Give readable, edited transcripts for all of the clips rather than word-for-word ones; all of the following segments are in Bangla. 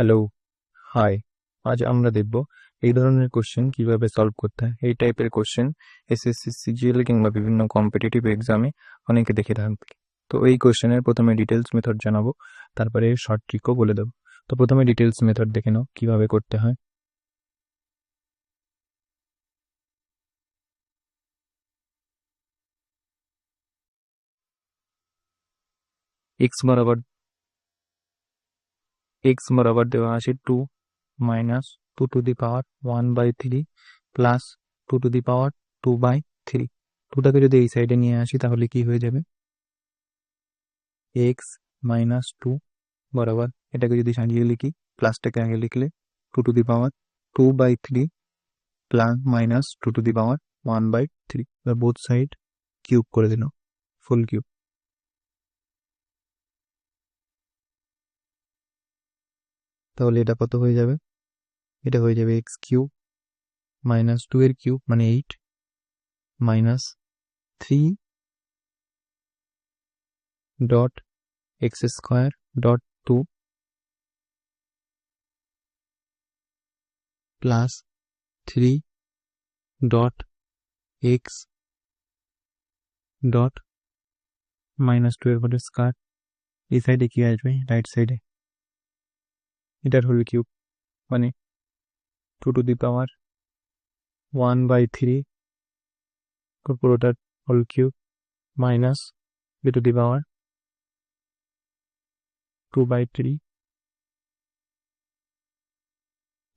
Hello, high. আজ আমরা দেখব এই ধরনের কোশ্চেন কিভাবে সলভ করতে হয়। এই টাইপের কোশ্চেন এসএসসি, সিজিএল কিংবা বিভিন্ন কম্পিটিটিভ এক্সামে অনেকে দেখে থাকবে। তো এই কোশ্চেনের প্রথমে ডিটেলস মেথড জানাবো, তারপরে শর্ট ট্রিকও বলে দেবো। তো প্রথমে ডিটেলস মেথড দেখে নাও কিভাবে করতে হয়। এক্স বরাবর দেওয়া আছে 2 মাইনাস 2⁻1/3 প্লাস 2⁻2/3। 2টাকে যদি এই সাইডে নিয়ে আসি তাহলে কি হয়ে যাবে? এক্স মাইনাস 2 বরাবর এটাকে যদি সাজিয়ে লিখি, প্লাসটাকে আগে লিখলে 2⁻2/3 plus minus 2⁻1/3, both side cube করে দিল, ফুল কিউব। তাহলে এটা কত হয়ে যাবে? এটা হয়ে যাবে এক্স কিউব মাইনাস 2 এর কিউব মানে 8 minus 3 dot x square dot 2 plus 3 dot x dot minus 2 এর পরে স্কোয়ার। এই সাইডে কি আসবে? রাইট সাইডে এটার হোল কিউব মানে 2⁻1/3 পুরোটার হোল কিউব মাইনাস 2/3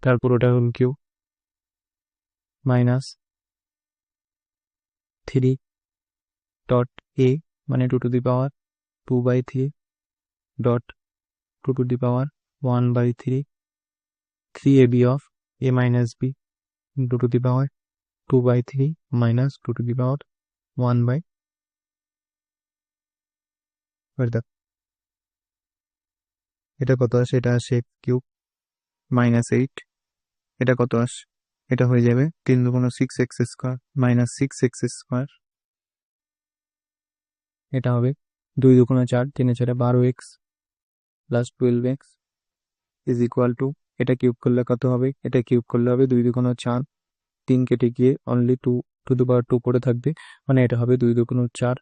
তার পুরোটা হোল কিউব মাইনাস 3 ডট এ মানে 2⁻2/3 dot 2⁻1/3 3ab of a minus b 2⁻2/3 minus 2⁻1/, এটা কত আসে? এটা আসে এক্স কিউব মাইনাস 8। এটা কত আসে? এটা হয়ে যাবে 3 × 6x square minus 6x square. এটা হবে 2 × 4 3 × 4 12x plus 12x is equal two, এটা কিউব করলে কত হবে? এটা কিউব করলে হবে 2 × 4, 3 কেটে গিয়ে অনলি 2 পড়ে থাকবে, মানে এটা হবে 2 × 4।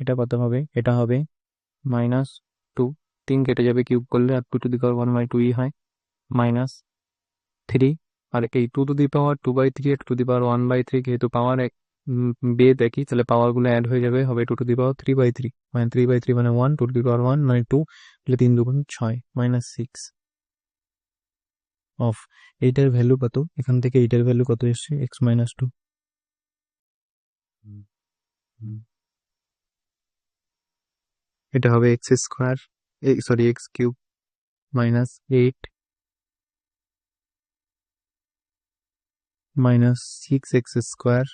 এটা কত হবে? এটা হবে মাইনাস 2, 3 কেটে যাবে কিউব করলে, আর 2⁻1/2 হয় মাইনাস 3, আর এই 2⁻2/3 আর 2⁻1/3 যেহেতু পাওয়ার বেদ একই, তাহলে পাওয়ার গুলো অ্যাড হয়ে যাবে, হবে 2⁻3/3 মানে 3/3 মানে 1, 2⁻1 মানে 2, তাহলে 3 × 6 মাইনাস 6 অফ। এইটার ভ্যালু কত? এখান থেকে এইটার ভ্যালু কত এসছে? X minus 2। এটা হবে x square, sorry x cube minus 8 minus 6x square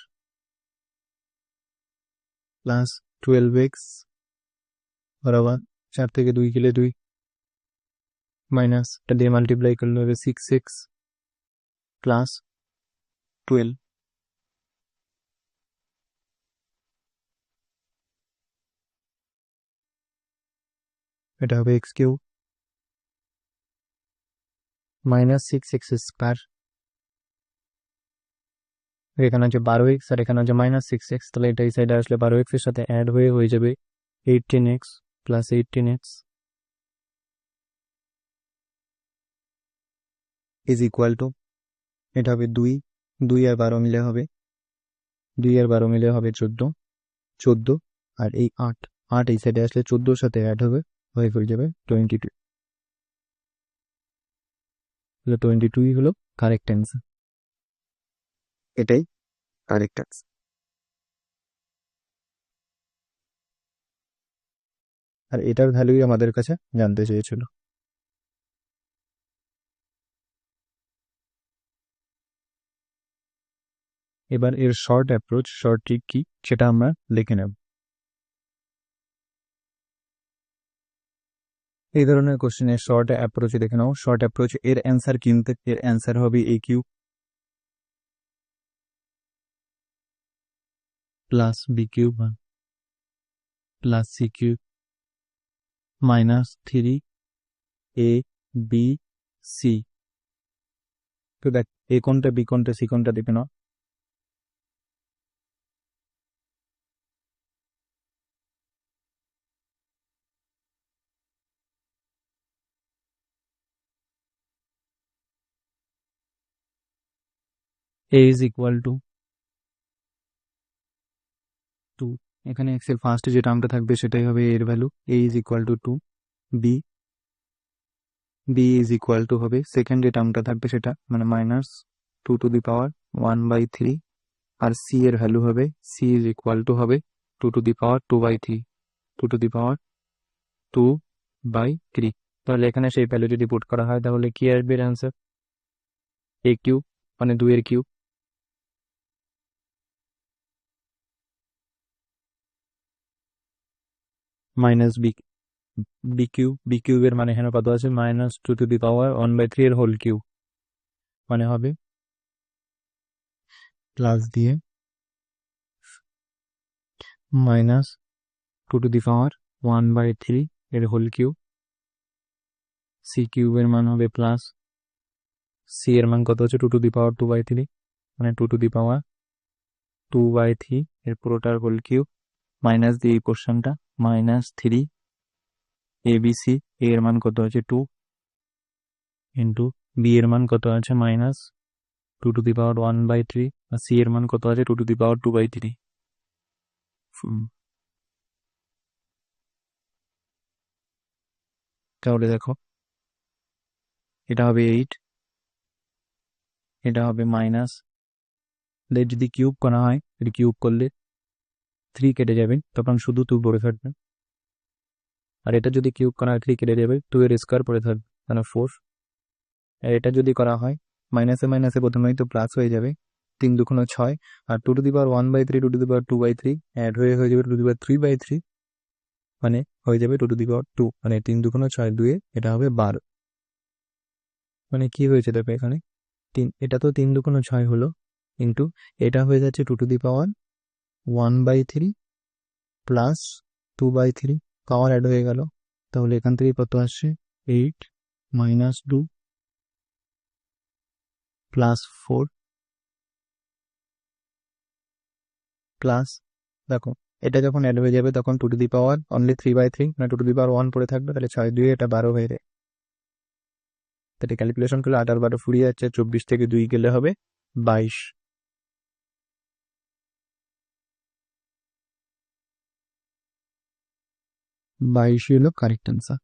plus 12x বরাবর 4 থেকে 2 গেলে 2 মাইনাস এটা দিয়ে মাল্টিপ্লাই করলে হবে 6x প্লাস 12। এটা হবে x cube minus 6x square, এখানে হচ্ছে 12x আর এখানে হচ্ছে মাইনাস 6x, তাহলে এটা এই সাইডে আসলে 12x এর সাথে অ্যাড হয়ে যাবে 18x plus 18x is equal two, এটা হবে 2 আর 12 মিলে হবে 14, আর এই 8 এই সাইডে আসলে 14 সাথে অ্যাড হয়ে যাবে 22। 22 হলো কারেক্ট অ্যান্সার, এটাই কারেক্ট অ্যান্সার। আর এটার ভ্যালুই আমাদের কাছে জানতে চেয়েছিল। এবার এর শর্ট অ্যাপ্রোচ, শর্ট ট্রিক কি সেটা আমরা লিখে নেব। এই ধরনের কোশ্চেনের শর্ট অ্যাপ্রোচ দেখে নাও। শর্ট অ্যাপ্রোচ এর অ্যান্সার কিনতে, এর অ্যান্সার হবে a cube plus b cube plus c cube minus 3a B C. তো দেখ এ কোনটা, বি কোনটা, সি কোনটা দেখে নাও। A is equal to 2। এখানে এক্স এর ফার্স্টে যে টার্মটা থাকবে সেটাই হবে এর value, A is equal to 2। B B is equal to হবে সেকেন্ড যে টার্মটা থাকবে সেটা, মানে -2^1/3। আর সি এর ভ্যালু হবে, সি ইজ ইকুয়াল টু হবে 2^2/3, 2^2/3। তাহলে এখানে সেই ভ্যালু যদি পুট করা হয় তাহলে কি আসবে এর অ্যান্সার? এ কিউব, মানে 2 এর cube, minus B B cube. B কিউবের মানে এখানে কত আছে? -2^1/3 এর হোল কিউব, মানে হবে প্লাস দিয়ে -2^1/3 এর হোল কিউব। সি কিউবের মান হবে প্লাস, সি এর মান কত হচ্ছে? 2^2/3, মানে 2^2/3 এর পুরোটার হোল কিউব, মাইনাস দিয়ে এই পোর্শনটা -3 ABC। এ এর মান কত আছে? 2 ইন্টু বি এর মান কত আছে? -2^1/3, আর সি এর মান কত আছে? 2^2/3। তাহলে দেখো এটা হবে 8, এটা হবে মাইনাস, যদি কিউব করা হয়, এটা কিউব করলে 3 কেটে যাবে, তখন শুধু 2 পড়ে থাকবে। আর এটা যদি কিউব করা হয় 3 কেটে যাবে, 2 এর স্কোয়ার পড়ে থাকবে, মানে 4। আর এটা যদি করা হয় মাইনাসে মাইনাসে প্রথমেই তো প্লাস হয়ে যাবে, 3×2 = 6, আর 2^1/3 2^2/3 অ্যাড হয়ে যাবে 2^3/3, মানে হয়ে যাবে 2^2, মানে 3×2 = 6, 2, এটা হবে 12। মানে কি হয়েছে দেখো এখানে, এটা তো 3×2 = 6 হলো, কিন্তু এটা হয়ে যাচ্ছে 2^1/3 প্লাস 2/3, পাওয়ার অ্যাড হয়ে গেল। তাহলে এখান থেকে কত আসছে? 8 - 2 প্লাস 4 প্লাস, দেখো এটা যখন অ্যাড হয়ে যাবে তখন 2^3/3, মানে 2^1 পড়ে থাকবে, তাহলে 6 2 এটা 12 হয়ে যায়। তাহলে ক্যালকুলেশন করলে 8 আর 12 ফুরিয়ে যাচ্ছে, 24 থেকে 2 গেলে হবে 22। 22 হলো কারেক্ট অ্যান্সার।